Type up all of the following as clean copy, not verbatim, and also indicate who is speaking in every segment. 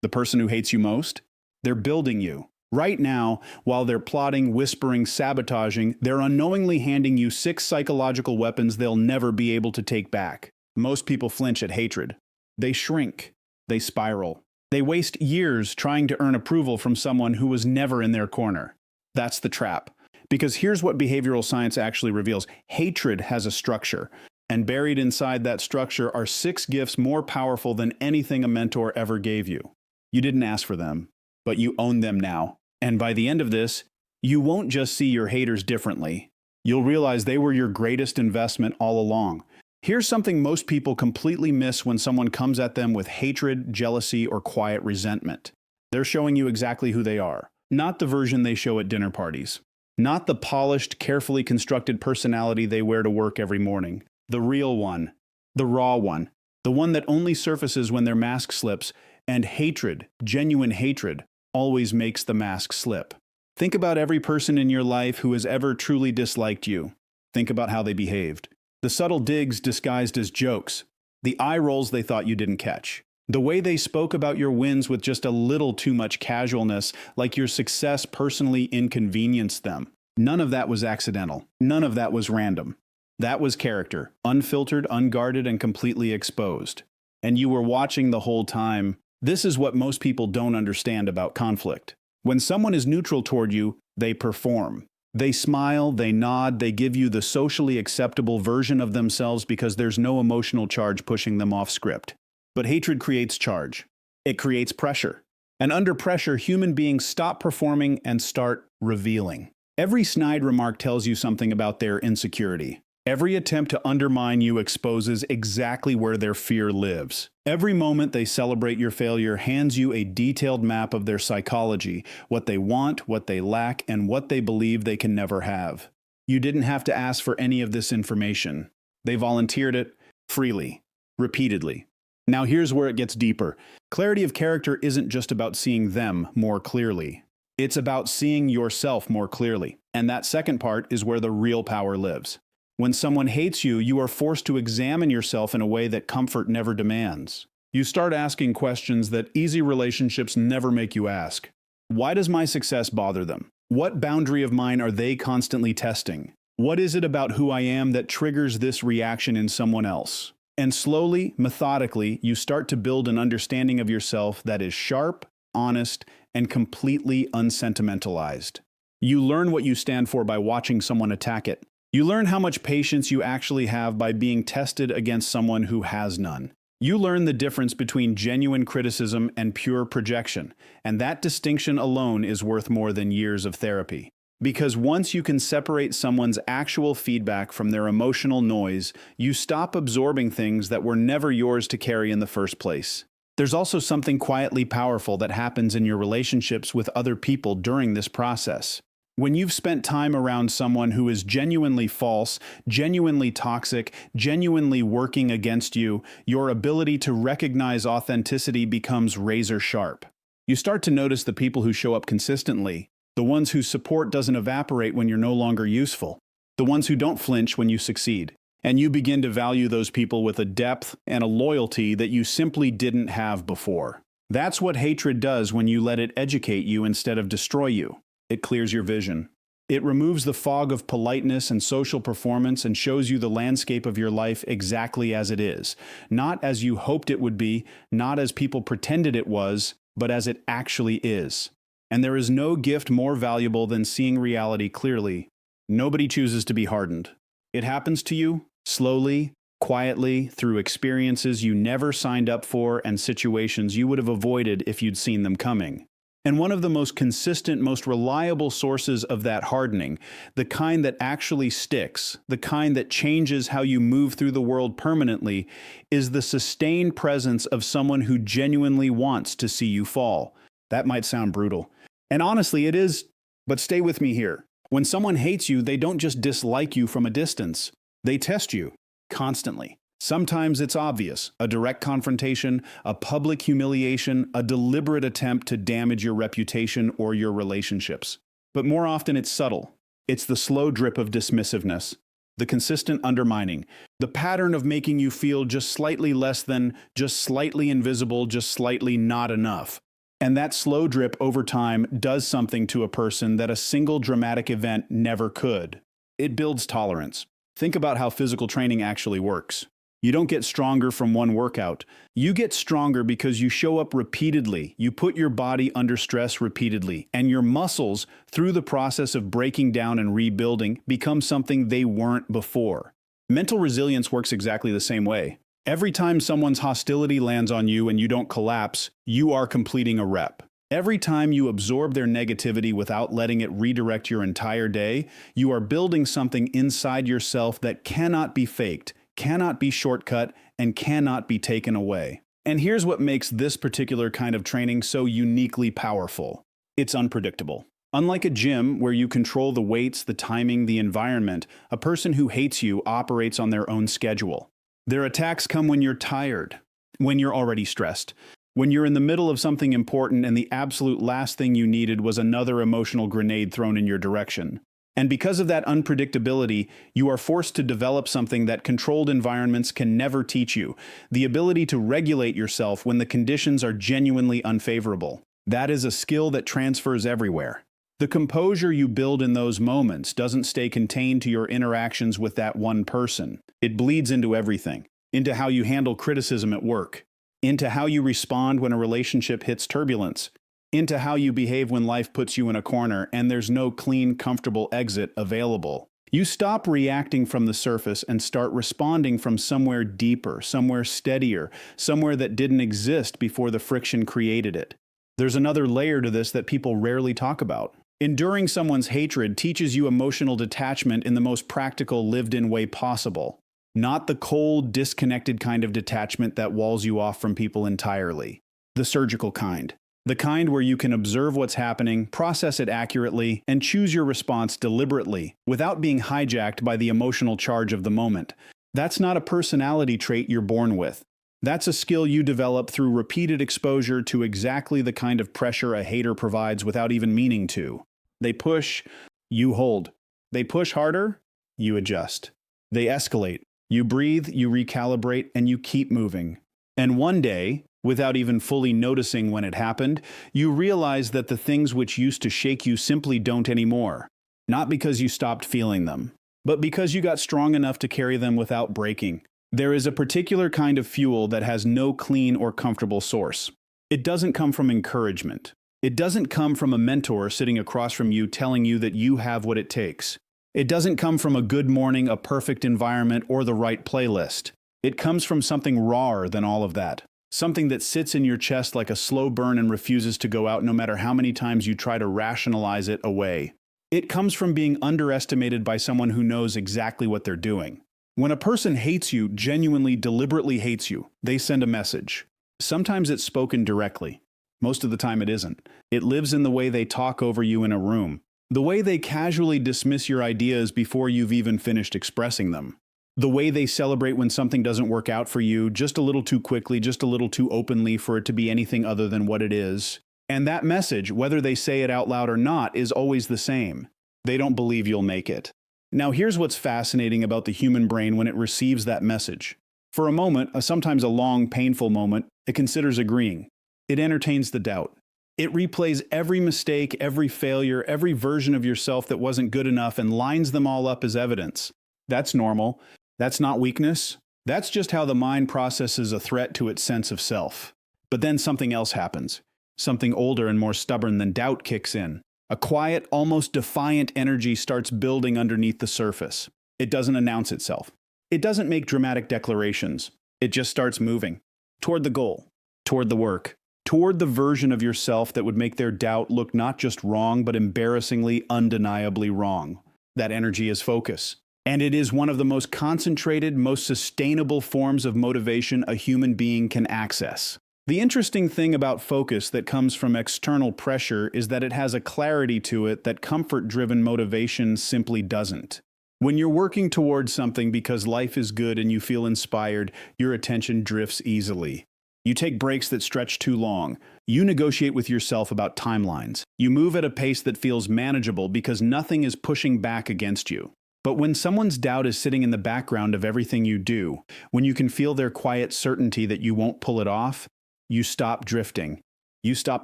Speaker 1: The person who hates you most? They're building you. Right now, while they're plotting, whispering, sabotaging, they're unknowingly handing you 6 psychological weapons they'll never be able to take back. Most people flinch at hatred. They shrink. They spiral. They waste years trying to earn approval from someone who was never in their corner. That's the trap. Because here's what behavioral science actually reveals. Hatred has a structure. And buried inside that structure are 6 gifts more powerful than anything a mentor ever gave you. You didn't ask for them, but you own them now. And by the end of this, you won't just see your haters differently. You'll realize they were your greatest investment all along. Here's something most people completely miss when someone comes at them with hatred, jealousy, or quiet resentment. They're showing you exactly who they are, not the version they show at dinner parties. Not the polished, carefully constructed personality they wear to work every morning. The real one. The raw one. The one that only surfaces when their mask slips. And hatred, genuine hatred, always makes the mask slip. Think about every person in your life who has ever truly disliked you. Think about how they behaved. The subtle digs disguised as jokes. The eye rolls they thought you didn't catch. The way they spoke about your wins with just a little too much casualness, like your success personally inconvenienced them. None of that was accidental. None of that was random. That was character, unfiltered, unguarded, and completely exposed. And you were watching the whole time. This is what most people don't understand about conflict. When someone is neutral toward you, they perform. They smile, they nod, they give you the socially acceptable version of themselves because there's no emotional charge pushing them off script. But hatred creates charge. It creates pressure. And under pressure, human beings stop performing and start revealing. Every snide remark tells you something about their insecurity. Every attempt to undermine you exposes exactly where their fear lives. Every moment they celebrate your failure hands you a detailed map of their psychology, what they want, what they lack, and what they believe they can never have. You didn't have to ask for any of this information. They volunteered it freely, repeatedly. Now here's where it gets deeper. Clarity of character isn't just about seeing them more clearly. It's about seeing yourself more clearly. And that second part is where the real power lives. When someone hates you, you are forced to examine yourself in a way that comfort never demands. You start asking questions that easy relationships never make you ask. Why does my success bother them? What boundary of mine are they constantly testing? What is it about who I am that triggers this reaction in someone else? And slowly, methodically, you start to build an understanding of yourself that is sharp, honest, and completely unsentimentalized. You learn what you stand for by watching someone attack it. You learn how much patience you actually have by being tested against someone who has none. You learn the difference between genuine criticism and pure projection, and that distinction alone is worth more than years of therapy. Because once you can separate someone's actual feedback from their emotional noise, you stop absorbing things that were never yours to carry in the first place. There's also something quietly powerful that happens in your relationships with other people during this process. When you've spent time around someone who is genuinely false, genuinely toxic, genuinely working against you, your ability to recognize authenticity becomes razor sharp. You start to notice the people who show up consistently, the ones whose support doesn't evaporate when you're no longer useful, the ones who don't flinch when you succeed. And you begin to value those people with a depth and a loyalty that you simply didn't have before. That's what hatred does when you let it educate you instead of destroy you. It clears your vision. It removes the fog of politeness and social performance and shows you the landscape of your life exactly as it is. Not as you hoped it would be, not as people pretended it was, but as it actually is. And there is no gift more valuable than seeing reality clearly. Nobody chooses to be hardened. It happens to you, slowly, quietly, through experiences you never signed up for and situations you would have avoided if you'd seen them coming. And one of the most consistent, most reliable sources of that hardening, the kind that actually sticks, the kind that changes how you move through the world permanently, is the sustained presence of someone who genuinely wants to see you fall. That might sound brutal. And honestly, it is, but stay with me here. When someone hates you, they don't just dislike you from a distance. They test you, constantly. Sometimes it's obvious, a direct confrontation, a public humiliation, a deliberate attempt to damage your reputation or your relationships. But more often it's subtle. It's the slow drip of dismissiveness, the consistent undermining, the pattern of making you feel just slightly less than, just slightly invisible, just slightly not enough. And that slow drip over time does something to a person that a single dramatic event never could. It builds tolerance. Think about how physical training actually works. You don't get stronger from one workout. You get stronger because you show up repeatedly. You put your body under stress repeatedly, and your muscles, through the process of breaking down and rebuilding, become something they weren't before. Mental resilience works exactly the same way. Every time someone's hostility lands on you and you don't collapse, you are completing a rep. Every time you absorb their negativity without letting it redirect your entire day, you are building something inside yourself that cannot be faked, cannot be shortcut, and cannot be taken away. And here's what makes this particular kind of training so uniquely powerful. It's unpredictable. Unlike a gym where you control the weights, the timing, the environment, a person who hates you operates on their own schedule. Their attacks come when you're tired, when you're already stressed, when you're in the middle of something important and the absolute last thing you needed was another emotional grenade thrown in your direction. And because of that unpredictability, you are forced to develop something that controlled environments can never teach you: the ability to regulate yourself when the conditions are genuinely unfavorable. That is a skill that transfers everywhere. The composure you build in those moments doesn't stay contained to your interactions with that one person. It bleeds into everything, into how you handle criticism at work, into how you respond when a relationship hits turbulence, into how you behave when life puts you in a corner and there's no clean, comfortable exit available. You stop reacting from the surface and start responding from somewhere deeper, somewhere steadier, somewhere that didn't exist before the friction created it. There's another layer to this that people rarely talk about. Enduring someone's hatred teaches you emotional detachment in the most practical, lived-in way possible. Not the cold, disconnected kind of detachment that walls you off from people entirely. The surgical kind. The kind where you can observe what's happening, process it accurately, and choose your response deliberately, without being hijacked by the emotional charge of the moment. That's not a personality trait you're born with. That's a skill you develop through repeated exposure to exactly the kind of pressure a hater provides without even meaning to. They push, you hold. They push harder, you adjust. They escalate. You breathe, you recalibrate, and you keep moving. And one day, without even fully noticing when it happened, you realize that the things which used to shake you simply don't anymore. Not because you stopped feeling them, but because you got strong enough to carry them without breaking. There is a particular kind of fuel that has no clean or comfortable source. It doesn't come from encouragement. It doesn't come from a mentor sitting across from you telling you that you have what it takes. It doesn't come from a good morning, a perfect environment, or the right playlist. It comes from something rawer than all of that. Something that sits in your chest like a slow burn and refuses to go out no matter how many times you try to rationalize it away. It comes from being underestimated by someone who knows exactly what they're doing. When a person hates you, genuinely, deliberately hates you, they send a message. Sometimes it's spoken directly. Most of the time it isn't. It lives in the way they talk over you in a room. The way they casually dismiss your ideas before you've even finished expressing them. The way they celebrate when something doesn't work out for you, just a little too quickly, just a little too openly for it to be anything other than what it is. And that message, whether they say it out loud or not, is always the same. They don't believe you'll make it. Now here's what's fascinating about the human brain when it receives that message. For a moment, sometimes a long, painful moment, it considers agreeing. It entertains the doubt. It replays every mistake, every failure, every version of yourself that wasn't good enough and lines them all up as evidence. That's normal. That's not weakness. That's just how the mind processes a threat to its sense of self. But then something else happens. Something older and more stubborn than doubt kicks in. A quiet, almost defiant energy starts building underneath the surface. It doesn't announce itself. It doesn't make dramatic declarations. It just starts moving. Toward the goal. Toward the work. Toward the version of yourself that would make their doubt look not just wrong, but embarrassingly, undeniably wrong. That energy is focus. And it is one of the most concentrated, most sustainable forms of motivation a human being can access. The interesting thing about focus that comes from external pressure is that it has a clarity to it that comfort-driven motivation simply doesn't. When you're working towards something because life is good and you feel inspired, your attention drifts easily. You take breaks that stretch too long. You negotiate with yourself about timelines. You move at a pace that feels manageable because nothing is pushing back against you. But when someone's doubt is sitting in the background of everything you do, when you can feel their quiet certainty that you won't pull it off, you stop drifting. You stop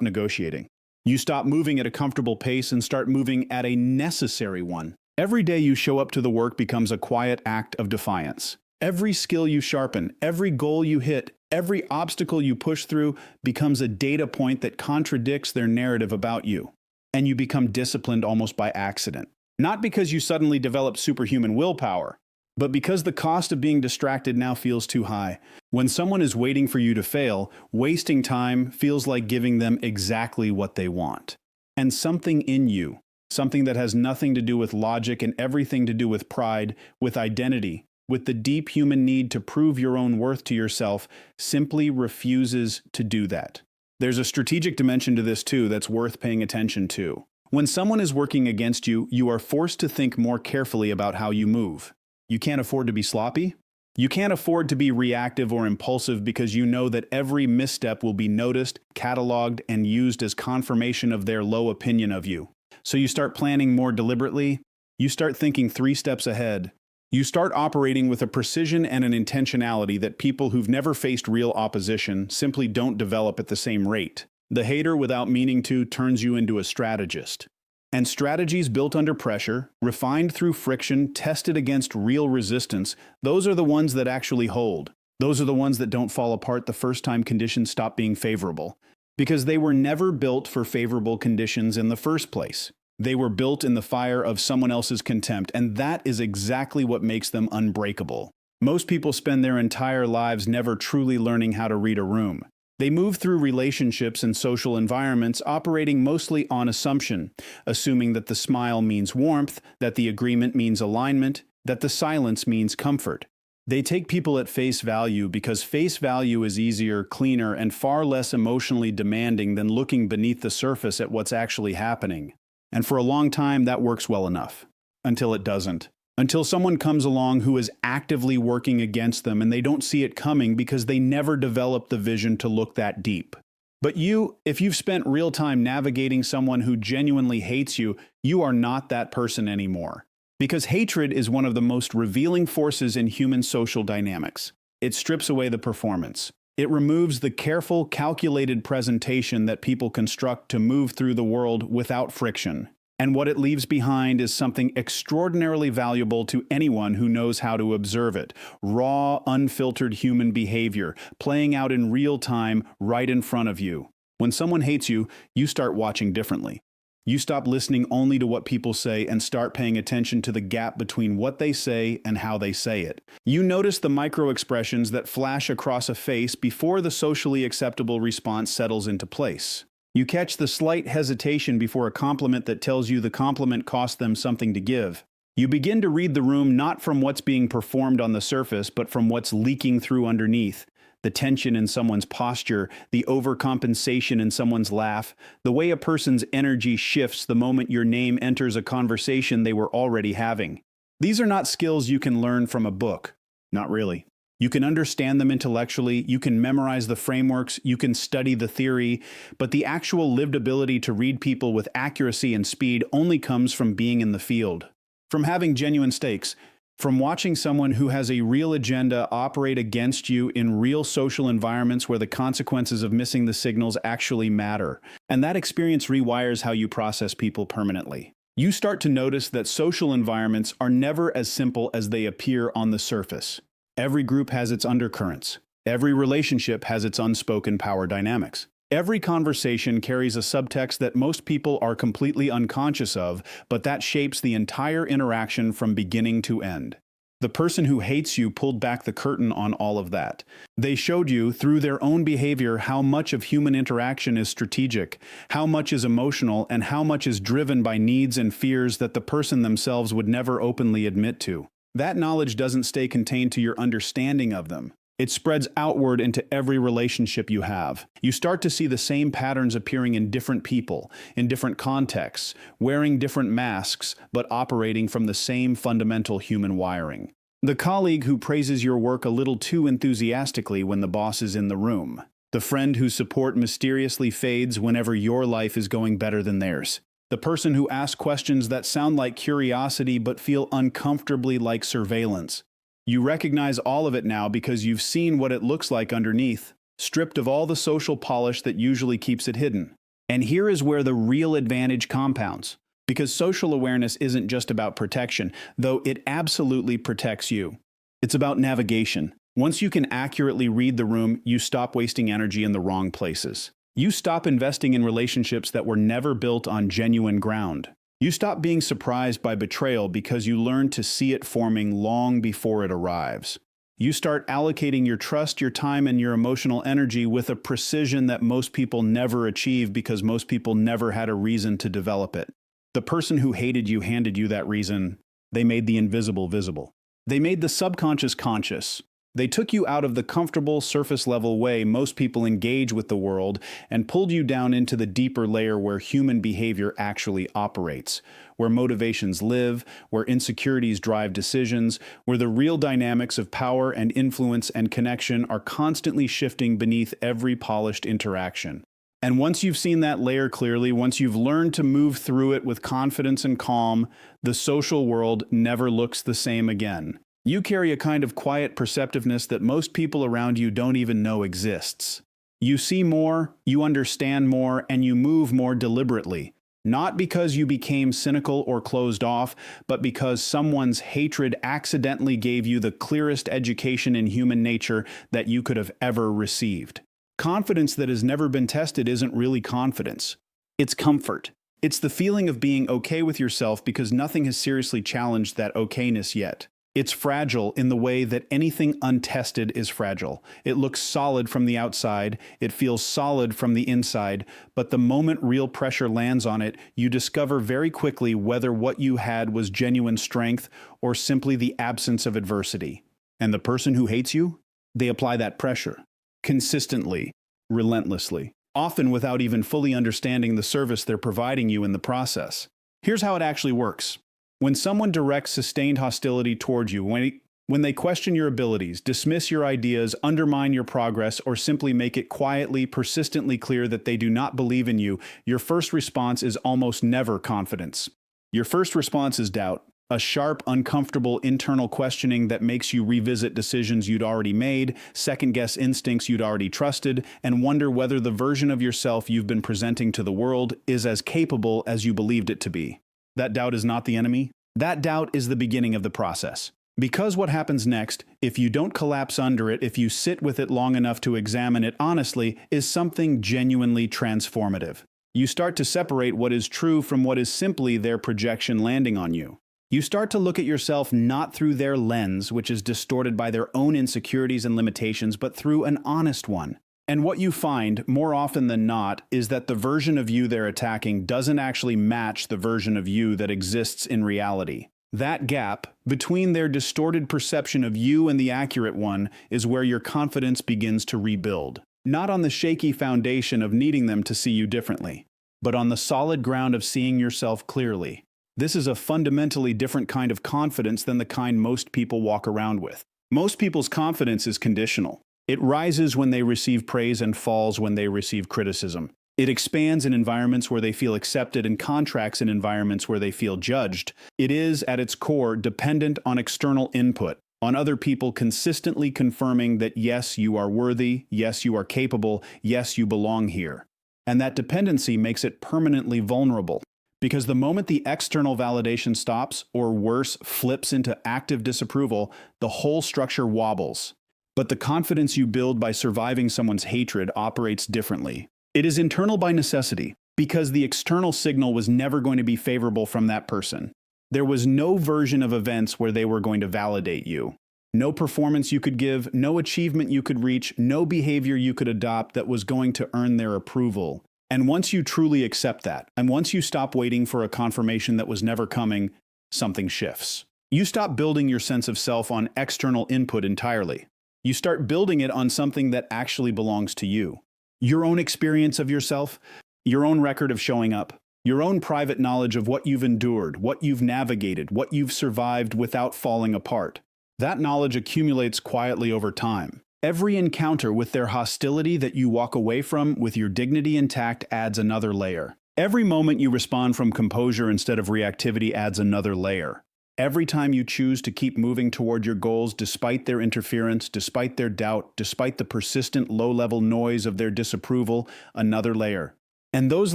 Speaker 1: negotiating. You stop moving at a comfortable pace and start moving at a necessary one. Every day you show up to the work becomes a quiet act of defiance. Every skill you sharpen, every goal you hit, every obstacle you push through becomes a data point that contradicts their narrative about you. And you become disciplined almost by accident. Not because you suddenly develop superhuman willpower, but because the cost of being distracted now feels too high. When someone is waiting for you to fail, wasting time feels like giving them exactly what they want. And something in you, something that has nothing to do with logic and everything to do with pride, with identity, with the deep human need to prove your own worth to yourself, simply refuses to do that. There's a strategic dimension to this too that's worth paying attention to. When someone is working against you, you are forced to think more carefully about how you move. You can't afford to be sloppy. You can't afford to be reactive or impulsive because you know that every misstep will be noticed, cataloged, and used as confirmation of their low opinion of you. So you start planning more deliberately. You start thinking 3 steps ahead. You start operating with a precision and an intentionality that people who've never faced real opposition simply don't develop at the same rate. The hater, without meaning to, turns you into a strategist. And strategies built under pressure, refined through friction, tested against real resistance, those are the ones that actually hold. Those are the ones that don't fall apart the first time conditions stop being favorable. Because they were never built for favorable conditions in the first place. They were built in the fire of someone else's contempt, and that is exactly what makes them unbreakable. Most people spend their entire lives never truly learning how to read a room. They move through relationships and social environments operating mostly on assumption, assuming that the smile means warmth, that the agreement means alignment, that the silence means comfort. They take people at face value because face value is easier, cleaner, and far less emotionally demanding than looking beneath the surface at what's actually happening. And for a long time, that works well enough. Until it doesn't. Until someone comes along who is actively working against them and they don't see it coming because they never developed the vision to look that deep. But you, if you've spent real time navigating someone who genuinely hates you, you are not that person anymore. Because hatred is one of the most revealing forces in human social dynamics. It strips away the performance. It removes the careful, calculated presentation that people construct to move through the world without friction. And what it leaves behind is something extraordinarily valuable to anyone who knows how to observe it. Raw, unfiltered human behavior, playing out in real time right in front of you. When someone hates you, you start watching differently. You stop listening only to what people say and start paying attention to the gap between what they say and how they say it. You notice the micro-expressions that flash across a face before the socially acceptable response settles into place. You catch the slight hesitation before a compliment that tells you the compliment cost them something to give. You begin to read the room not from what's being performed on the surface, but from what's leaking through underneath. The tension in someone's posture, the overcompensation in someone's laugh, the way a person's energy shifts the moment your name enters a conversation they were already having. These are not skills you can learn from a book. Not really. You can understand them intellectually, you can memorize the frameworks, you can study the theory, but the actual lived ability to read people with accuracy and speed only comes from being in the field. From having genuine stakes, from watching someone who has a real agenda operate against you in real social environments where the consequences of missing the signals actually matter. And that experience rewires how you process people permanently. You start to notice that social environments are never as simple as they appear on the surface. Every group has its undercurrents. Every relationship has its unspoken power dynamics. Every conversation carries a subtext that most people are completely unconscious of, but that shapes the entire interaction from beginning to end. The person who hates you pulled back the curtain on all of that. They showed you, through their own behavior, how much of human interaction is strategic, how much is emotional, and how much is driven by needs and fears that the person themselves would never openly admit to. That knowledge doesn't stay contained to your understanding of them. It spreads outward into every relationship you have. You start to see the same patterns appearing in different people, in different contexts, wearing different masks, but operating from the same fundamental human wiring. The colleague who praises your work a little too enthusiastically when the boss is in the room. The friend whose support mysteriously fades whenever your life is going better than theirs. The person who asks questions that sound like curiosity but feel uncomfortably like surveillance. You recognize all of it now because you've seen what it looks like underneath. stripped of all the social polish that usually keeps it hidden. And here is where the real advantage compounds. Because social awareness isn't just about protection, though it absolutely protects you. It's about navigation. Once you can accurately read the room, you stop wasting energy in the wrong places. You stop investing in relationships that were never built on genuine ground. You stop being surprised by betrayal because you learn to see it forming long before it arrives. You start allocating your trust, your time, and your emotional energy with a precision that most people never achieve because most people never had a reason to develop it. The person who hated you handed you that reason. They made the invisible visible. They made the subconscious conscious. They took you out of the comfortable, surface-level way most people engage with the world and pulled you down into the deeper layer where human behavior actually operates, where motivations live, where insecurities drive decisions, where the real dynamics of power and influence and connection are constantly shifting beneath every polished interaction. And once you've seen that layer clearly, once you've learned to move through it with confidence and calm, the social world never looks the same again. You carry a kind of quiet perceptiveness that most people around you don't even know exists. You see more, you understand more, and you move more deliberately. Not because you became cynical or closed off, but because someone's hatred accidentally gave you the clearest education in human nature that you could have ever received. Confidence that has never been tested isn't really confidence. It's comfort. It's the feeling of being okay with yourself because nothing has seriously challenged that okayness yet. It's fragile in the way that anything untested is fragile. It looks solid from the outside, it feels solid from the inside, but the moment real pressure lands on it, you discover very quickly whether what you had was genuine strength or simply the absence of adversity. And the person who hates you? They apply that pressure. Consistently, relentlessly, often without even fully understanding the service they're providing you in the process. Here's how it actually works. When someone directs sustained hostility toward you, when they question your abilities, dismiss your ideas, undermine your progress, or simply make it quietly, persistently clear that they do not believe in you, your first response is almost never confidence. Your first response is doubt, a sharp, uncomfortable internal questioning that makes you revisit decisions you'd already made, second-guess instincts you'd already trusted, and wonder whether the version of yourself you've been presenting to the world is as capable as you believed it to be. That doubt is not the enemy. That doubt is the beginning of the process. Because what happens next, if you don't collapse under it, if you sit with it long enough to examine it honestly, is something genuinely transformative. You start to separate what is true from what is simply their projection landing on you. You start to look at yourself not through their lens, which is distorted by their own insecurities and limitations, but through an honest one. And what you find, more often than not, is that the version of you they're attacking doesn't actually match the version of you that exists in reality. That gap, between their distorted perception of you and the accurate one, is where your confidence begins to rebuild. Not on the shaky foundation of needing them to see you differently, but on the solid ground of seeing yourself clearly. This is a fundamentally different kind of confidence than the kind most people walk around with. Most people's confidence is conditional. It rises when they receive praise and falls when they receive criticism. It expands in environments where they feel accepted and contracts in environments where they feel judged. It is, at its core, dependent on external input, on other people consistently confirming that yes, you are worthy, yes, you are capable, yes, you belong here. And that dependency makes it permanently vulnerable. Because the moment the external validation stops, or worse, flips into active disapproval, the whole structure wobbles. But the confidence you build by surviving someone's hatred operates differently. It is internal by necessity, because the external signal was never going to be favorable from that person. There was no version of events where they were going to validate you. No performance you could give, no achievement you could reach, no behavior you could adopt that was going to earn their approval. And once you truly accept that, and once you stop waiting for a confirmation that was never coming, something shifts. You stop building your sense of self on external input entirely. You start building it on something that actually belongs to you. Your own experience of yourself, your own record of showing up, your own private knowledge of what you've endured, what you've navigated, what you've survived without falling apart. That knowledge accumulates quietly over time. Every encounter with their hostility that you walk away from with your dignity intact adds another layer. Every moment you respond from composure instead of reactivity adds another layer. Every time you choose to keep moving toward your goals despite their interference, despite their doubt, despite the persistent low-level noise of their disapproval, another layer. And those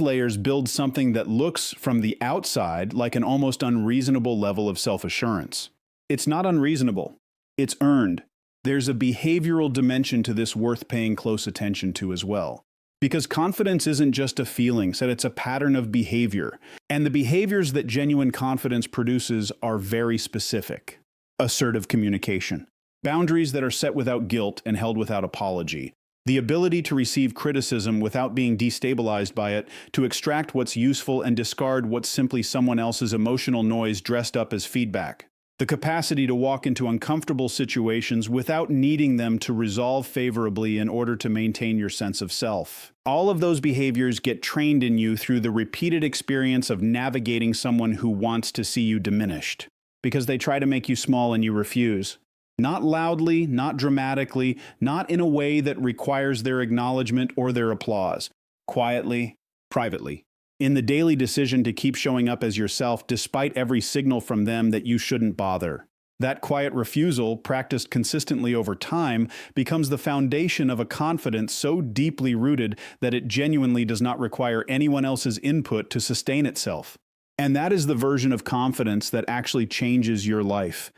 Speaker 1: layers build something that looks, from the outside, like an almost unreasonable level of self-assurance. It's not unreasonable. It's earned. There's a behavioral dimension to this worth paying close attention to as well. Because confidence isn't just a feeling, said it's a pattern of behavior. And the behaviors that genuine confidence produces are very specific. Assertive communication. Boundaries that are set without guilt and held without apology. The ability to receive criticism without being destabilized by it, to extract what's useful and discard what's simply someone else's emotional noise dressed up as feedback. The capacity to walk into uncomfortable situations without needing them to resolve favorably in order to maintain your sense of self. All of those behaviors get trained in you through the repeated experience of navigating someone who wants to see you diminished. Because they try to make you small and you refuse. Not loudly, not dramatically, not in a way that requires their acknowledgement or their applause. Quietly, privately. In the daily decision to keep showing up as yourself despite every signal from them that you shouldn't bother. That quiet refusal, practiced consistently over time, becomes the foundation of a confidence so deeply rooted that it genuinely does not require anyone else's input to sustain itself. And that is the version of confidence that actually changes your life.